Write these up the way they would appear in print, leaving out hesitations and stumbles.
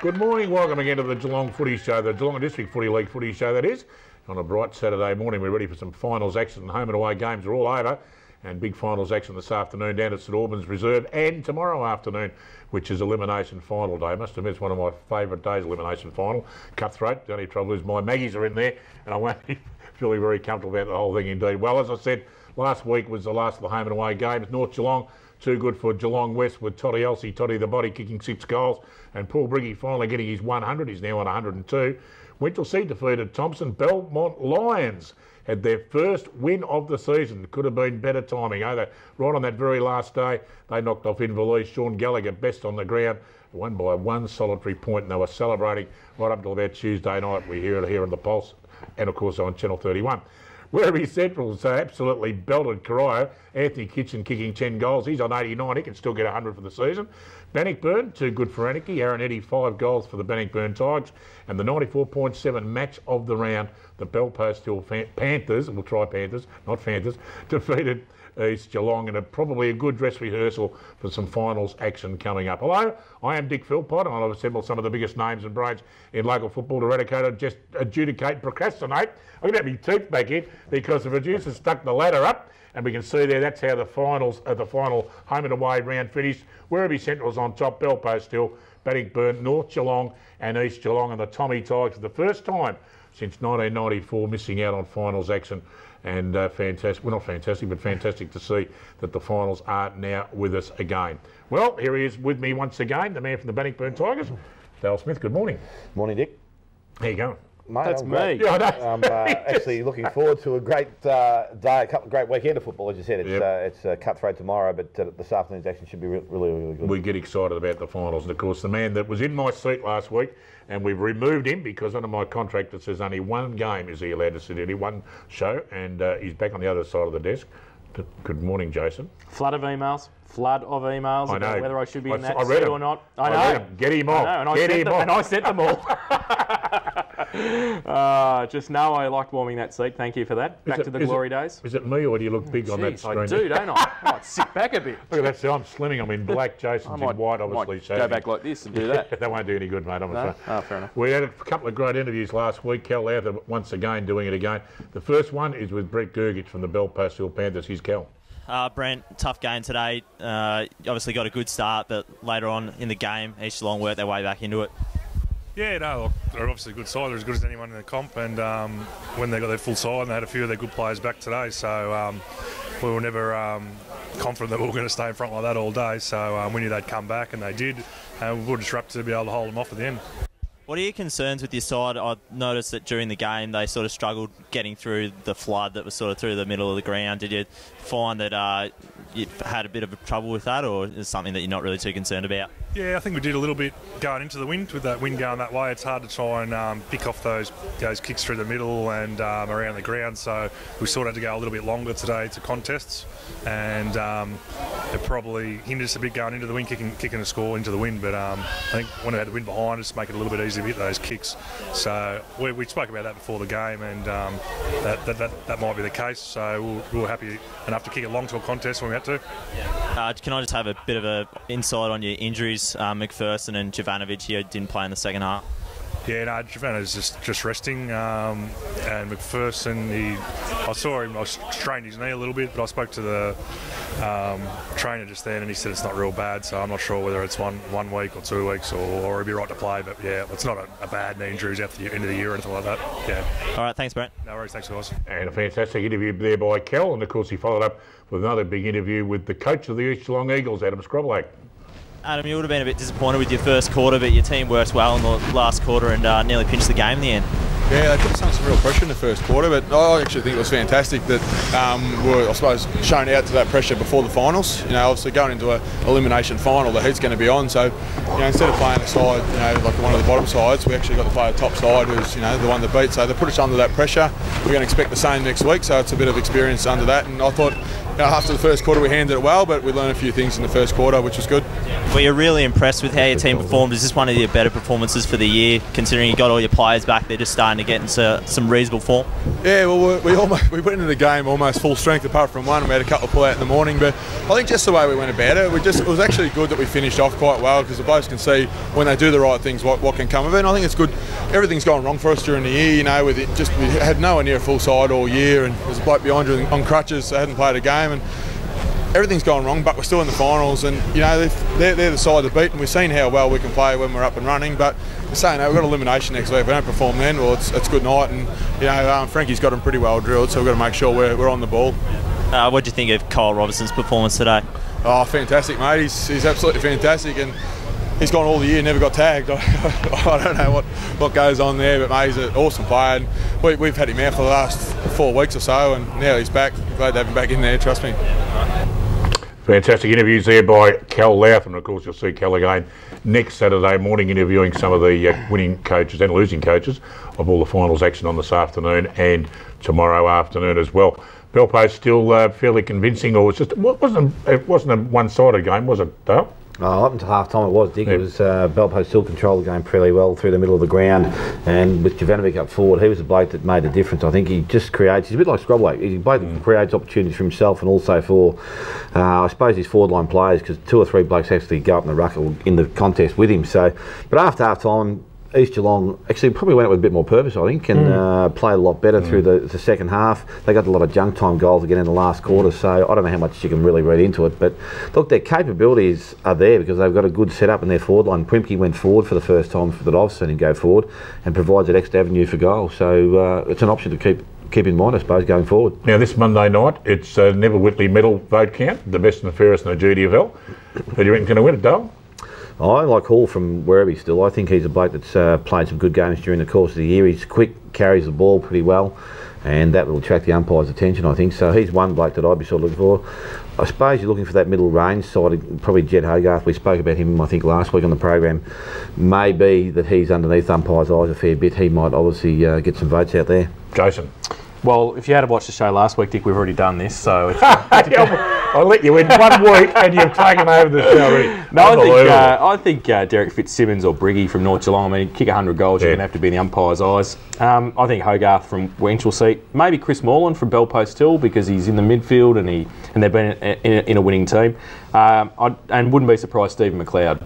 Good morning, welcome again to the Geelong Footy Show, the Geelong District Footy League Footy Show that is. On a bright Saturday morning, we're ready for some finals action. Home and away games are all over, and big finals action this afternoon down at St Albans Reserve, and tomorrow afternoon, which is elimination final day. I must admit, it's one of my favourite days, elimination final. Cutthroat. The only trouble is my Maggies are in there, and I won't be feeling very comfortable about the whole thing indeed. Well, as I said, last week was the last of the home and away games. North Geelong, too good for Geelong West with Toddy Elsey, Toddy the Body, kicking 6 goals, and Paul Briggy finally getting his 100. He's now on 102. Winchelsea defeated Thompson. Belmont Lions had their first win of the season. Could have been better timing. Right on that very last day, they knocked off Inverleith. Sean Gallagher, best on the ground, won by one solitary point, and they were celebrating right up until about Tuesday night. We hear it here on the Pulse, and of course on Channel 31. Werribee Central absolutely belted Corio. Anthony Kitchen kicking 10 goals. He's on 89. He can still get 100 for the season. Bannockburn, too good for Anarchy. Aaron Eddy, 5 goals for the Bannockburn Tigers. And the 94.7 match of the round, the Belpost Hill Panthers, we'll try Panthers, not Fantas, defeated East Geelong in probably a good dress rehearsal for some finals action coming up. Hello, I am Dick Philpott, and I've assembled some of the biggest names and brains in local football to adjudicate, procrastinate. I'm going to have my teeth back in because the producers stuck the ladder up, and we can see there that's how the finals, the final home and away round finished. Werribee Central's on top, Belpost Hill, Bannockburn, North Geelong and East Geelong, and the Tommy Tigers for the first time since 1994 missing out on finals action. And fantastic, well, not fantastic, but fantastic to see that the finals are now with us again. Well, here he is with me once again, the man from the Bannockburn Tigers, Dale Smith. Good morning. Morning, Dick. How you going? Mate, that's me. Yeah, I know. I'm actually looking forward to a great day, a great weekend of football, as you said. It's cutthroat tomorrow, but this afternoon's action should be really good. We get excited about the finals, and of course the man that was in my seat last week, and we've removed him because under my contract it says only one game is he allowed to sit in, one show, and he's back on the other side of the desk. Good morning, Jason. Flood of emails I know. about whether I should be in that I read seat them. or not. I know. Get him off. I know, and I sent them all. Just know I liked warming that seat. Thank you for that. Back to the glory days. Is it me, or do you look big on that screen? I do, don't I? I might sit back a bit. Look at that. See, I'm slimming. I'm in black. Jason's in white, obviously. Might go back like this and do that. That won't do any good, mate. I'm afraid. Oh, fair enough. We had a couple of great interviews last week. Cal Lowther once again doing it again. The first one is with Brett Gergich from the Belpost Hill Panthers. Here's Cal. Brent, tough game today. Obviously got a good start, but later on in the game, East Geelong worked their way back into it. Yeah, no, look, they're obviously a good side. They're as good as anyone in the comp, and when they got their full side, and they had a few of their good players back today, so we were never confident that we were going to stay in front like that all day, so we knew they'd come back, and they did, and we were disrupted to be able to hold them off at the end. What are your concerns with your side? I noticed that during the game they sort of struggled getting through the flood that was sort of through the middle of the ground. Did you find that you had a bit of trouble with that, or is it something that you're not really too concerned about? Yeah, I think we did a little bit going into the wind. With that wind going that way, it's hard to try and pick off those kicks through the middle and around the ground, so we sort of had to go a little bit longer today to contests, and it probably hindered us a bit going into the wind, kicking a score into the wind, but I think when we had the wind behind us, make it a little bit easier to hit those kicks. So we spoke about that before the game, and that might be the case, so we were happy enough to kick it long to a contest when we had to. Can I just have a bit of an insight on your injuries? McPherson and Jovanovic here didn't play in the second half. Yeah, no, Jovanovic's just resting, and McPherson, I saw him, I strained his knee a little bit, but I spoke to the trainer just then, and he said it's not real bad, so I'm not sure whether it's one week or 2 weeks or he'll be right to play, but yeah, it's not a bad knee injury at the end of the year or anything like that. Yeah. All right, thanks, Brent. No worries, thanks guys. And a fantastic interview there by Cal, and of course he followed up with another big interview with the coach of the East Geelong Eagles, Adam Scrobelak. Adam, you would have been a bit disappointed with your first quarter, but your team worked well in the last quarter and nearly pinched the game in the end. Yeah, they put us under some real pressure in the first quarter, but I actually think it was fantastic that we were, I suppose, shown out to that pressure before the finals. You know, obviously going into an elimination final, the heat's going to be on. So, you know, instead of playing a side, you know, like one of the bottom sides, we actually got to play a top side, who's, you know, the one that beat. So they put us under that pressure. We're going to expect the same next week, so it's a bit of experience under that. And I thought, you know, after the first quarter we handled it well, but we learned a few things in the first quarter, which was good. Well, you're really impressed with how your team performed. Is this one of your better performances for the year, considering you got all your players back? They're just starting to get into some reasonable form. Yeah, well, we went into the game almost full strength apart from one. We had a couple of pull out in the morning, but I think just the way we went about it, it was actually good that we finished off quite well because the blokes can see when they do the right things what can come of it. And I think it's good. Everything's gone wrong for us during the year, you know, we had nowhere near a full side all year, and there's a bloke behind you on crutches that hadn't played a game, and everything's gone wrong, but we're still in the finals, and you know they're the side to beat, and we've seen how well we can play when we're up and running. But saying that, we've got elimination next week. If we don't perform then, well, it's good night. And you know, Frankie's got them pretty well drilled, so we've got to make sure we're on the ball. What do you think of Kyle Robertson's performance today? Oh, fantastic, mate. He's absolutely fantastic, and he's gone all the year, never got tagged. I don't know what goes on there, but mate, he's an awesome player, and we've had him out for the last 4 weeks or so, and now he's back. Glad to have him back in there, trust me. Fantastic interviews there by Cal Louth, and of course you'll see Cal again next Saturday morning interviewing some of the winning coaches and losing coaches of all the finals action on this afternoon and tomorrow afternoon as well. Belpost still fairly convincing, or it wasn't a one-sided game, was it, Dale? Oh, up until half-time it was, Dick. Yeah. It was Belpost still controlled the game fairly well through the middle of the ground, and with Jovanovic up forward, he was the bloke that made a difference. I think he just creates, he's a bit like Scrobway, he creates opportunities for himself and also for, I suppose, his forward-line players, because 2 or 3 blokes actually go up in the ruck in the contest with him. So, but after half-time, East Geelong actually probably went out with a bit more purpose, I think, and played a lot better through the second half. They got a lot of junk time goals again in the last quarter, so I don't know how much you can really read into it. But look, their capabilities are there because they've got a good setup in their forward line. Primke went forward for the first time that I've seen him go forward and provides that extra avenue for goal. So it's an option to keep in mind, I suppose, going forward. Now, this Monday night, it's Neville Whitley medal vote count, the best and the fairest in the GDFL. Who do you reckon's going to win it, Dale? I like Hall from wherever he's still. I think he's a bloke that's played some good games during the course of the year. He's quick, carries the ball pretty well, and that will attract the umpire's attention, I think. So he's one bloke that I'd be sort of looking for. I suppose you're looking for that middle range side, probably Jed Hogarth. We spoke about him, I think, last week on the program. Maybe that he's underneath umpire's eyes a fair bit. He might obviously get some votes out there. Jason. Well, if you had watched the show last week, Dick, we've already done this, so it's I'll let you in 1 week and you've taken over the show already. No, I think Derek Fitzsimmons or Briggy from North Geelong, I mean, kick 100 goals, you're going to have to be in the umpire's eyes. I think Hogarth from Winchelsea, maybe Chris Morland from Belpost still, because he's in the midfield and they've been in a winning team. And wouldn't be surprised Stephen McLeod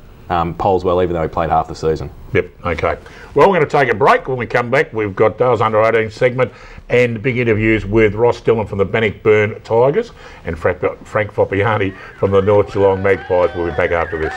polls well, even though he played half the season. Yep, okay. Well, we're going to take a break. When we come back, we've got Dale's Under-18 segment and big interviews with Ross Dillon from the Bannockburn Tigers and Frank Foppiani from the North Geelong Magpies. We'll be back after this.